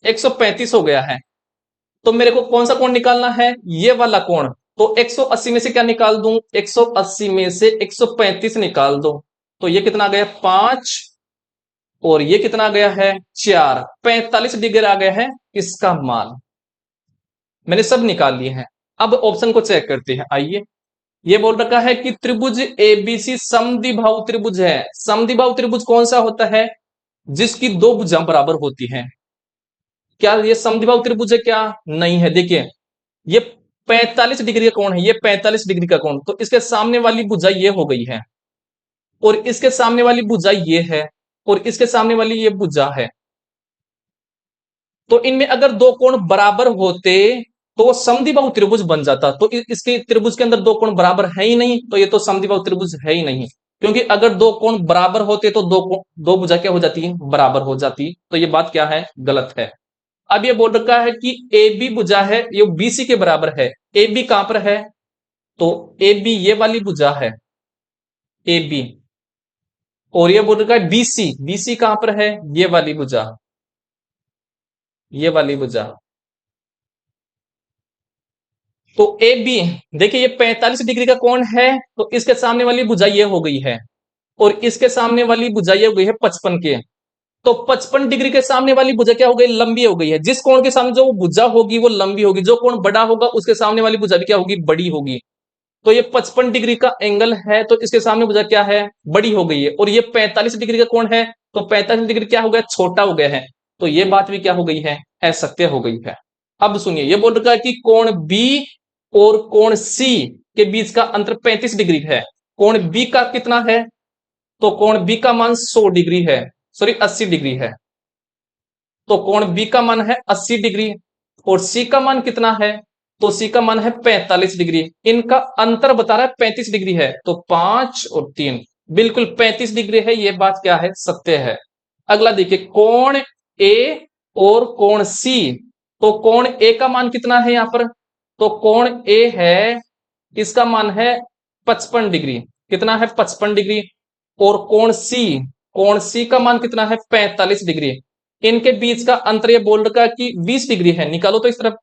135 हो गया है। तो मेरे को कौन सा कोण निकालना है, ये वाला कोण, तो 180 में से क्या निकाल दूं, 180 में से 135 निकाल दो, तो ये कितना आ गया 5, और ये कितना आ गया है 4, 45 डिग्री आ गया है इसका मान। मैंने सब निकाल लिए हैं। अब ऑप्शन को चेक करते हैं, आइए। ये बोल रखा है कि त्रिभुज एबीसी समद्विबाहु त्रिभुज है। समद्विबाहु त्रिभुज कौन सा होता है, जिसकी दो भुजाएं बराबर होती हैं। क्या ये समद्विबाहु त्रिभुज है, क्या नहीं है। देखिए ये 45 डिग्री का कोण है, ये 45 डिग्री का कोण, तो इसके सामने वाली भुजा ये हो गई है, और इसके सामने वाली भुजा ये है, और इसके सामने वाली ये भुजा है। तो इनमें अगर दो कोण बराबर होते तो वो समद्विबाहु त्रिभुज बन जाता, तो इसके त्रिभुज के अंदर दो कोण बराबर है ही नहीं, तो ये तो समद्विबाहु त्रिभुज है ही नहीं। क्योंकि अगर दो कोण बराबर होते तो दो भुजा क्या हो जाती है बराबर हो जाती, तो ये बात क्या है गलत है। अब ये बोल रखा है कि ए बी भुजा है, ये बीसी के बराबर है। ए बी कहां पर है, तो ए बी ये वाली भुजा है, ए बी, और ये बोल रखा है बीसी, बीसी कहां पर है, ये वाली भुजा, ये वाली भुजा। तो ए बी, देखिए ये 45 डिग्री का कोण है, तो इसके सामने वाली भुजा ये हो गई है, और इसके सामने वाली भुजा ये हो गई है 55 के। तो 55 डिग्री के सामने वाली भुजा क्या हो गई, लंबी हो गई है। जिस कोण के सामने जो भुजा होगी वो लंबी होगी, जो कोण बड़ा होगा उसके सामने वाली भुजा भी क्या होगी, बड़ी होगी। तो ये 55 डिग्री का एंगल है, तो इसके सामने भुजा क्या है, बड़ी हो गई है। और ये 45 डिग्री का कोण है, तो 45 डिग्री क्या हो गया, छोटा हो गया है। तो ये बात भी क्या हो गई है, असत्य हो गई है। अब सुनिए, ये बोल रखा है कि कोण बी और कोण सी के बीच का अंतर 35 डिग्री है। कोण बी का कितना है, तो कोण बी का मान 100 डिग्री है, सॉरी 80 डिग्री है। तो कोण बी का मान है 80 डिग्री, और सी का मान कितना है, तो सी का मान है 45 डिग्री। इनका अंतर बता रहा है 35 डिग्री है, तो 5 और 3 बिल्कुल 35 डिग्री है। ये बात क्या है, सत्य है। अगला देखिए, कोण ए और कोण सी। तो कोण ए का मान कितना है यहां पर, तो कोण ए है, इसका मान है 55 डिग्री, कितना है 55 डिग्री। और कोण सी का मान कितना है 45 डिग्री। इनके बीच का अंतर ये बोल रखा है कि 20 डिग्री है, निकालो तो इस तरफ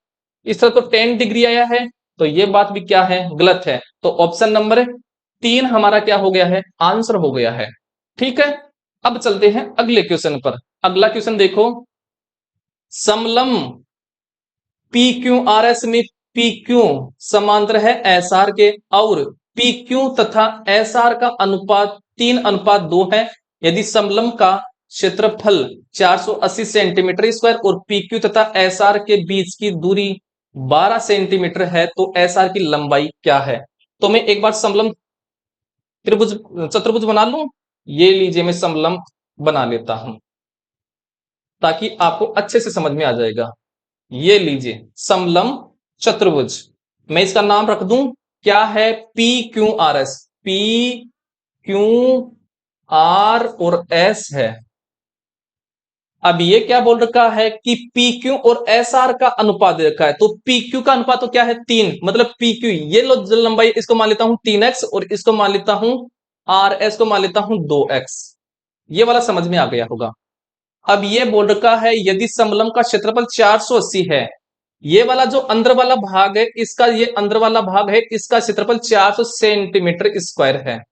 तो 10 डिग्री आया है। तो ये बात भी क्या है, गलत है। तो ऑप्शन नंबर 3 हमारा क्या हो गया है, आंसर हो गया है। ठीक है, अब चलते हैं अगले क्वेश्चन पर। अगला क्वेश्चन देखो, समलम पी क्यू आर एस में पी क्यू समांतर है एस आर के, और पी क्यू तथा एस आर का अनुपात 3:2 है। यदि समलम का क्षेत्रफल 480 सेंटीमीटर स्क्वायर और पी क्यू तथा एस आर के बीच की दूरी 12 सेंटीमीटर है, तो एस आर की लंबाई क्या है। तो मैं एक बार समलम त्रिभुज चतुर्भुज बना लूं, ये लीजिए मैं समलम बना लेता हूं ताकि आपको अच्छे से समझ में आ जाएगा। ये लीजिए समलम चतुर्भुज, मैं इसका नाम रख दूं, क्या है, P Q R S, P Q R और एस है। अब ये क्या बोल रखा है कि पी क्यू और एस आर का अनुपात दे रखा है, तो पी क्यू का अनुपात तो क्या है, 3, मतलब पी क्यू, ये लो लंबाई, इसको मान लेता हूं 3x, और इसको मान लेता हूं आर एस को मान लेता हूं 2x। ये वाला समझ में आ गया होगा। अब ये बोल रखा है यदि समलम का क्षेत्रफल 480 है, ये वाला जो अंदर वाला भाग है इसका, ये अंदर वाला भाग है इसका क्षेत्रफल 400 सेंटीमीटर स्क्वायर है।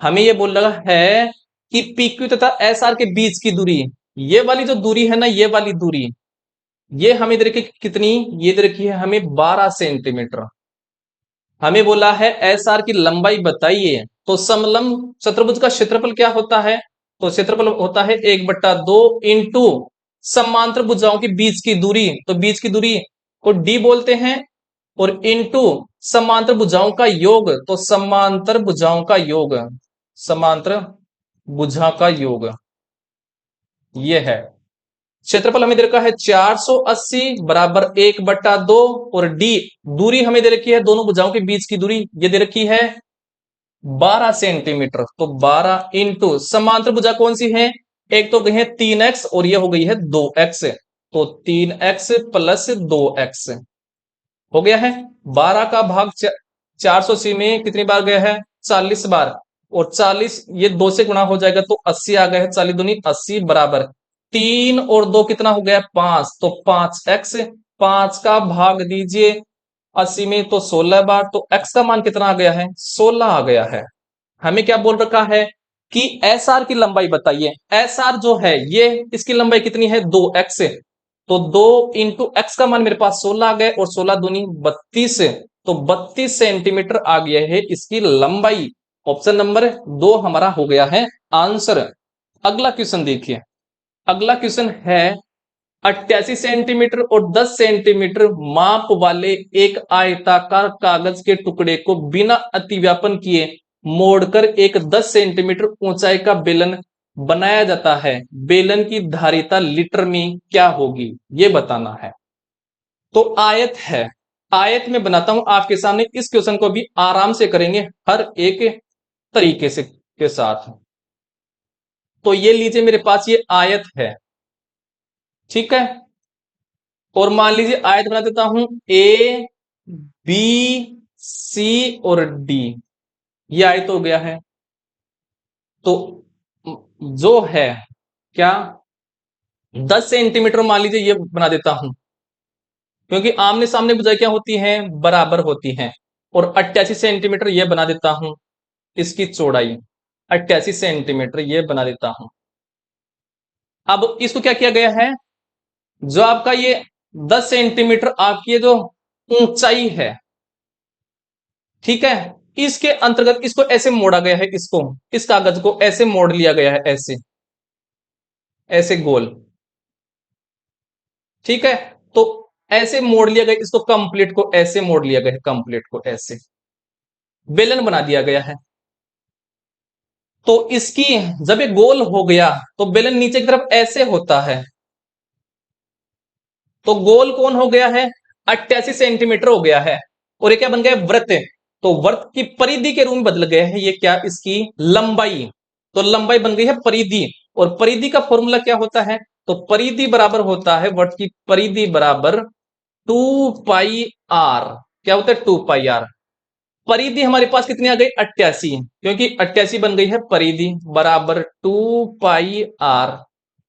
हमें ये बोल रहा है कि पी क्यू तथा एस आर के बीच की दूरी, ये वाली जो दूरी है ना, ये वाली दूरी, ये हमें दे रखी कितनी, ये दे रखी है हमें 12 सेंटीमीटर। हमें बोला है एस आर की लंबाई बताइए। तो समलम चतुर्भुज का क्षेत्रफल क्या होता है, तो क्षेत्रफल होता है 1/2 इंटू समांतर भुजाओं के बीच की दूरी, तो बीच की दूरी को डी बोलते हैं, और इंटू समांतर भुजाओं का योग, तो समांतर भुजाओं का योग, समांतर भुजा का योग, ये है। क्षेत्रफल हमें दे रखा है 480 बराबर 1/2, और डी दूरी हमें दे रखी है, दोनों भुजाओं के बीच की दूरी ये दे रखी है 12 सेंटीमीटर। तो 12 इंटू समांतर भुजा कौन सी है, एक तो गई है 3x और ये हो गई है 2x, तो 3x प्लस 2x हो गया है। 12 का भाग 480 में कितनी बार गया है, 40 बार, और 40 ये 2 से गुणा हो जाएगा तो 80 आ गया है, 40 दूनी 80 बराबर 3 और 2 कितना हो गया 5, तो 5x, 5 का भाग दीजिए 80 में तो 16 बार, तो x का मान कितना आ गया है, 16 आ गया है। हमें क्या बोल रखा है कि एस आर की लंबाई बताइए। एस आर जो है ये, इसकी लंबाई कितनी है 2x, तो 2 इंटू एक्स का मान मेरे पास 16 आ गए, और 16 दूनी 32, तो 32 सेंटीमीटर आ गया है इसकी लंबाई। ऑप्शन नंबर 2 हमारा हो गया है आंसर। अगला क्वेश्चन देखिए, अगला क्वेश्चन है 88 सेंटीमीटर और 10 सेंटीमीटर माप वाले एक आयताकार कागज के टुकड़े को बिना अतिव्यापन किए मोड़कर एक 10 सेंटीमीटर ऊंचाई का बेलन बनाया जाता है। बेलन की धारिता लीटर में क्या होगी, ये बताना है। तो आयत है, आयत में बनाता हूं आपके सामने, इस क्वेश्चन को भी आराम से करेंगे हर एक तरीके से के साथ। तो ये लीजिए मेरे पास ये आयत है, ठीक है, और मान लीजिए आयत बना देता हूं ए बी सी और डी, ये आयत हो गया है। तो जो है क्या 10 सेंटीमीटर मान लीजिए ये बना देता हूं, क्योंकि आमने सामने भुजाएं क्या होती हैं, बराबर होती हैं। और 88 सेंटीमीटर ये बना देता हूं, इसकी चौड़ाई 88 सेंटीमीटर ये बना देता हूं। अब इसको क्या किया गया है, जो आपका ये 10 सेंटीमीटर आपकी ये जो ऊंचाई है, ठीक है, इसके अंतर्गत इसको ऐसे मोड़ा गया है, इसको इस कागज को ऐसे मोड़ लिया गया है, ऐसे ऐसे गोल, ठीक है। तो ऐसे मोड़ लिया गया, इसको कंप्लीट को ऐसे मोड़ लिया गया है, कंप्लीट को ऐसे बेलन बना दिया गया है। तो इसकी जब ये गोल हो गया तो बेलन नीचे की तरफ ऐसे होता है, तो गोल कौन हो गया है, 88 सेंटीमीटर हो गया है। और ये क्या बन गया, वृत्त। तो वृत्त की परिधि के रूप में बदल गया है ये, क्या इसकी लंबाई। तो लंबाई बन गई है परिधि। और परिधि का फॉर्मूला क्या होता है, तो परिधि बराबर होता है, वृत्त की परिधि बराबर 2 पाई आर। क्या होता है, 2 पाई आर। परिधि हमारे पास कितनी आ गई, 88, क्योंकि 88 बन गई है परिधि, बराबर 2 पाई आर।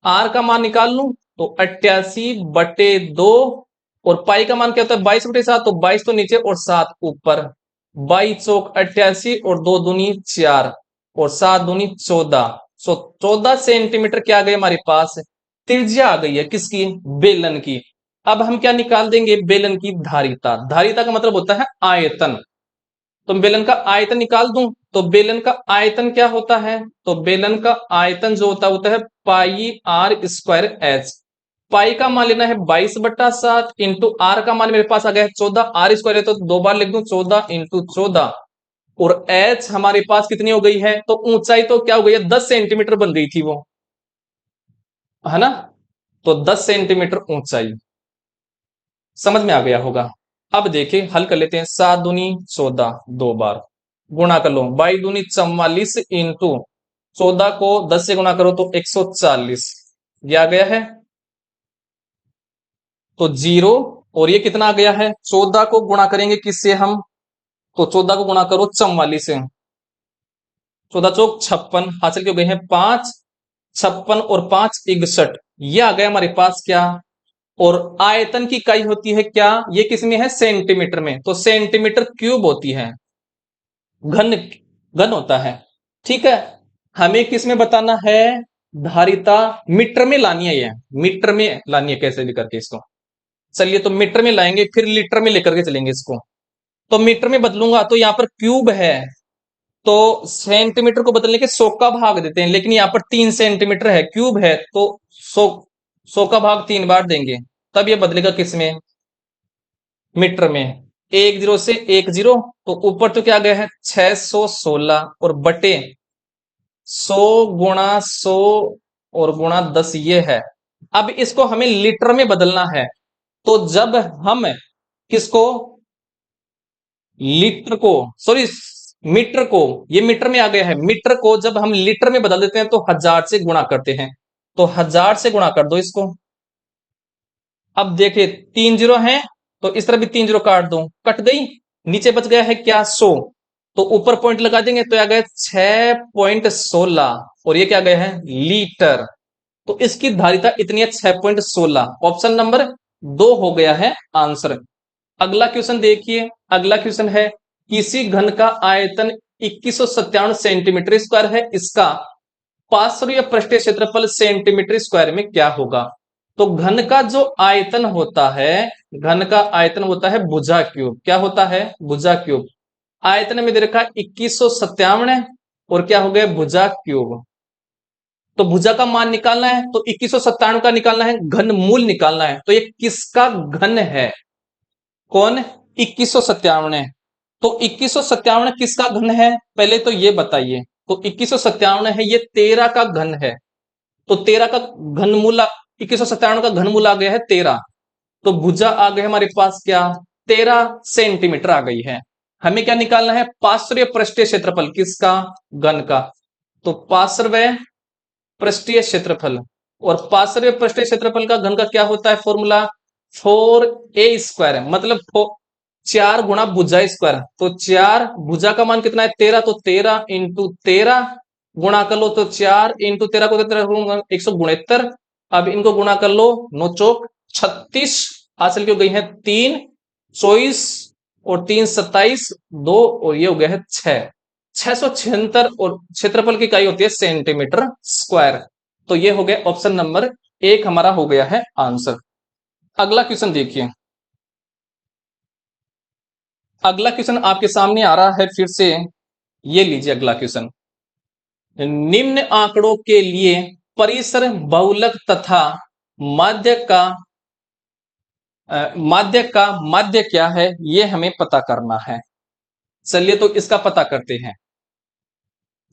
आर का मान निकाल लूं तो 88/2, और पाई का मान क्या होता है, 22/7। तो 22 तो नीचे और 7 ऊपर, 22 चौक 88, और 2 दूनी 4, और 7 दूनी 14। 14 सेंटीमीटर क्या आ गई हमारे पास, त्रिज्या आ गई है, किसकी, बेलन की। अब हम क्या निकाल देंगे, बेलन की धारिता। धारिता का मतलब होता है आयतन। तो बेलन का आयतन निकाल दूं, तो बेलन का आयतन क्या होता है, तो बेलन का आयतन जो होता है πr²h। पाई का मान लेना है 22/7, इंटू आर का मान मेरे पास आ गया है 14, आर स्क्वायर है तो 2 बार लिख दूं, 14 × 14। और एच हमारे पास कितनी हो गई है, तो ऊंचाई तो क्या हो गई है, 10 सेंटीमीटर बन गई थी वो, है ना। तो 10 सेंटीमीटर ऊंचाई, समझ में आ गया होगा। अब देखिए हल कर लेते हैं, 7 दूनी 14, 2 बार गुणा कर लो, 22 दूनी 44, इंटू 14 को 10 से गुणा करो तो 140, ये आ गया है। तो 0, और ये कितना आ गया है, 14 को गुणा करेंगे किससे हम, तो 14 को गुणा करो 44 से, 14 चौक 56, हासिल क्यों गए हैं 5, 56 और 5 61, ये आ गया हमारे पास क्या। और आयतन की इकाई होती है क्या, ये किसमें है, सेंटीमीटर में, तो सेंटीमीटर क्यूब होती है, घन घन होता है, ठीक है। हमें किसमें बताना है, धारिता मीटर में लानी है, ये मीटर में लानी है, कैसे भी करके इसको, चलिए तो मीटर में लाएंगे, फिर लीटर में लेकर के चलेंगे इसको। तो मीटर में बदलूंगा तो यहां पर क्यूब है, तो सेंटीमीटर को बदलने के 100 का भाग देते हैं, लेकिन यहां पर 3 सेंटीमीटर है, क्यूब है, तो 100 का भाग 3 बार देंगे, तब ये बदलेगा किसमें, मीटर में। 10 से 10, तो ऊपर तो क्या गया है 616, और बटे 100 × 100 और ×10 ये है। अब इसको हमें लीटर में बदलना है, तो जब हम किसको, लीटर को, सॉरी मीटर को, ये मीटर में आ गया है, मीटर को जब हम लीटर में बदल देते हैं तो 1000 से गुणा करते हैं, तो 1000 से गुणा कर दो इसको। अब देखिए 3 0 हैं, तो इस तरह भी 3 0 काट दो, कट गई, नीचे बच गया है क्या 100, तो ऊपर पॉइंट लगा देंगे तो आ गया 6.16, और ये क्या गया है लीटर। तो इसकी धारिता इतनी है 6.16, ऑप्शन नंबर 2 हो गया है आंसर। अगला क्वेश्चन देखिए, अगला क्वेश्चन है, किसी घन का आयतन 2197 सेंटीमीटर स्क्वायर है, इसका पार्श्वीय पृष्ठीय क्षेत्रफल सेंटीमीटर स्क्वायर में क्या होगा। तो घन का जो आयतन होता है, घन का आयतन होता है भुजा क्यूब, क्या होता है, भुजा क्यूब। आयतन में दे रखा 2197, और क्या हो गया भुजा क्यूब। तो भुजा का मान निकालना है, तो 2197 का निकालना है, घन मूल निकालना है, तो ये किसका घन है, कौन, 2197 है। तो 2197 किसका घन है, पहले तो ये बताइए। तो 2197 है, ये 13 का घन है, तो 13 का घनमूल, 2197 का घनमूल आ गया है 13। तो भुजा आ गए हमारे पास क्या, 13 सेंटीमीटर आ गई है। हमें क्या निकालना है, पार्श्वीय पृष्ठीय क्षेत्रफल किसका, घन का। तो पार्श्वीय पृष्ठीय क्षेत्रफल, और पार्श्वीय पृष्ठीय क्षेत्रफल का घन का क्या होता है फॉर्मूला, 4a², मतलब 4 गुणा भुजा स्क्वायर। तो 4, भुजा का मान कितना है 13, तो 13 × 13, गुणा कर लो तो 4 इंटू 13 को 169। अब इनको गुणा कर लो, 9 चौक 36, हासिल की हो गई है 3, 24 और 3 27, 2 और ये हो गया है 6, 676 और क्षेत्रफल की इकाई होती है सेंटीमीटर स्क्वायर। तो ये हो गया ऑप्शन नंबर 1 हमारा हो गया है आंसर। अगला क्वेश्चन देखिए, अगला क्वेश्चन आपके सामने आ रहा है फिर से, ये लीजिए अगला क्वेश्चन। निम्न आंकड़ों के लिए परिसर, बहुलक तथा माध्य का माध्य क्या है, ये हमें पता करना है। चलिए तो इसका पता करते हैं।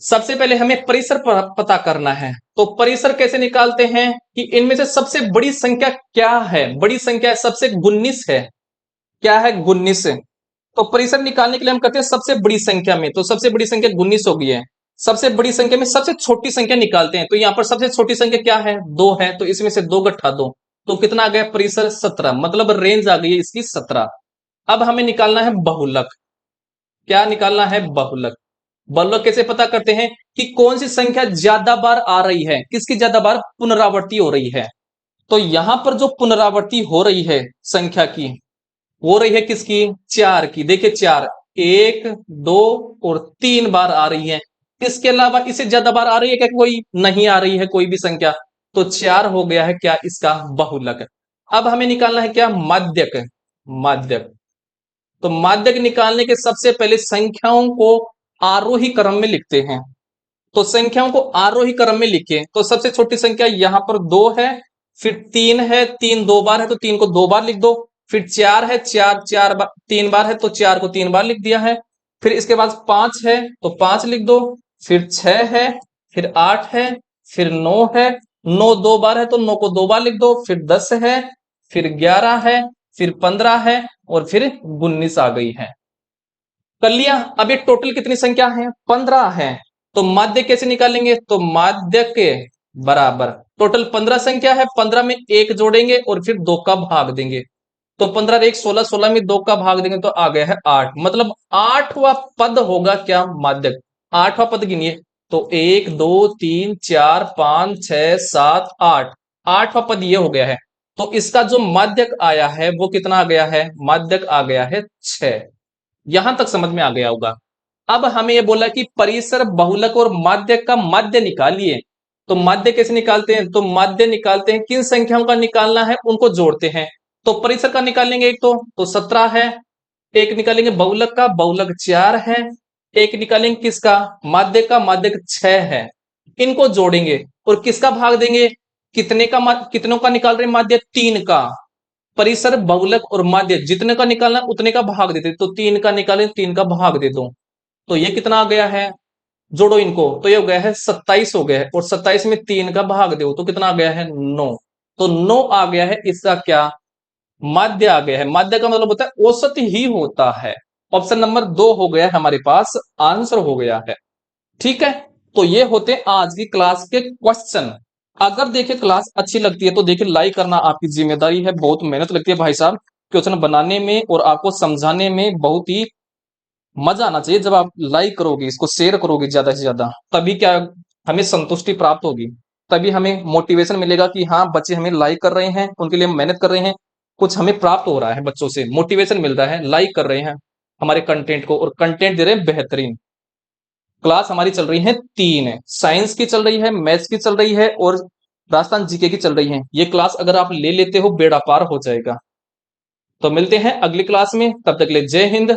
सबसे पहले हमें परिसर पता करना है। तो परिसर कैसे निकालते हैं कि इनमें से सबसे बड़ी संख्या क्या है। बड़ी संख्या सबसे 19 है। क्या है? 19। तो परिसर निकालने के लिए हम करते हैं सबसे बड़ी संख्या में, तो सबसे बड़ी संख्या 19 हो गई है। सबसे बड़ी संख्या में सबसे छोटी संख्या निकालते हैं, तो यहां पर सबसे छोटी संख्या क्या है? 2 है, तो इसमें से 2 घटा दो, तो कितना आ गया परिसर? 17, मतलब रेंज आ गई है इसकी 17। अब हमें निकालना है बहुलक। क्या निकालना है? बहुलक। बहुलक कैसे पता करते हैं कि कौन सी संख्या ज्यादा बार आ रही है, किसकी ज्यादा बार पुनरावृत्ति हो रही है। तो यहां पर जो पुनरावृत्ति हो रही है संख्या की, हो रही है किसकी? 4 की। देखिए 4, 1 2 और 3 बार आ रही है। इसके अलावा इससे ज्यादा बार आ रही है क्या? कोई नहीं आ रही है कोई भी संख्या। तो 4 हो गया है क्या? इसका बहुलक। अब हमें निकालना है क्या? माध्यक। माध्यक। तो माध्यक निकालने के सबसे पहले संख्याओं को आरोही क्रम में लिखते हैं। तो संख्याओं को आरोही क्रम में लिखे, तो सबसे छोटी संख्या यहां पर 2 है, फिर 3 है, 3 2 बार है तो 3 को 2 बार लिख दो। फिर 4 है, 4 4 बार 3 बार है तो 4 को 3 बार लिख दिया है। फिर इसके बाद 5 है तो 5 लिख दो। फिर 6 है, फिर 8 है, फिर 9 है, 9 2 बार है तो 9 को 2 बार लिख दो। फिर 10 है, फिर 11 है, फिर 15 है और फिर 19 आ गई है। कर लिया। अब ये टोटल कितनी संख्या है? 15 है। तो माध्य कैसे निकालेंगे? तो माध्य के बराबर टोटल 15 संख्या है, 15 में 1 जोड़ेंगे और फिर 2 का भाग देंगे। तो 15 1 16, 16 में 2 का भाग देंगे तो आ गया है 8, मतलब 8वां पद होगा क्या? माध्यक। 8वां पद गिनिए। तो 1 2 3 4 5 6 7 8, 8वां पद ये हो गया है। तो इसका जो माध्यक आया है वो कितना आ गया है? माध्यक आ गया है 6। यहां तक समझ में आ गया होगा। अब हमें यह बोला कि परिसर, बहुलक और माध्य का माध्य निकालिए। तो माध्य कैसे निकालते हैं? तो माध्य निकालते हैं, किन संख्याओं का निकालना है उनको जोड़ते हैं। तो परिसर का निकालेंगे एक, तो 17 है। एक निकालेंगे बहुलक का, बहुलक 4 है। एक निकालेंगे किसका? माध्य का, माध्य 6 है। इनको जोड़ेंगे और किसका भाग देंगे? कितने का कितनों का निकाल रहे हैं माध्य? 3 का। परिसर, बहुलक और माध्य जितने का निकालना उतने का भाग देते, तो 3 का निकाले 3 का भाग दे दो। तो ये कितना आ गया है? जोड़ो इनको, तो ये हो गया है 27 हो गया है, और 27 में 3 का भाग दो तो कितना आ गया है? 9। तो 9 आ गया है इसका क्या? माध्य आ गया है। माध्य का मतलब होता है औसत ही होता है। ऑप्शन नंबर 2 हो गया हमारे पास, आंसर हो गया है। ठीक है। तो ये होते आज की क्लास के क्वेश्चन। अगर देखिए क्लास अच्छी लगती है तो देखिए लाइक करना आपकी जिम्मेदारी है। बहुत मेहनत लगती है भाई साहब क्वेश्चन बनाने में और आपको समझाने में। बहुत ही मजा आना चाहिए जब आप लाइक करोगे, इसको शेयर करोगे ज्यादा से ज्यादा, तभी क्या हमें संतुष्टि प्राप्त होगी। तभी हमें मोटिवेशन मिलेगा कि हाँ बच्चे हमें लाइक कर रहे हैं, उनके लिए हम मेहनत कर रहे हैं, कुछ हमें प्राप्त हो रहा है, बच्चों से मोटिवेशन मिल रहा है, लाइक कर रहे हैं हमारे कंटेंट को और कंटेंट दे रहे हैं बेहतरीन। क्लास हमारी चल रही है 3 है, साइंस की चल रही है, मैथ्स की चल रही है और राजस्थान जीके की चल रही है। ये क्लास अगर आप ले लेते हो बेड़ा पार हो जाएगा। तो मिलते हैं अगली क्लास में, तब तक के लिए जय हिंद।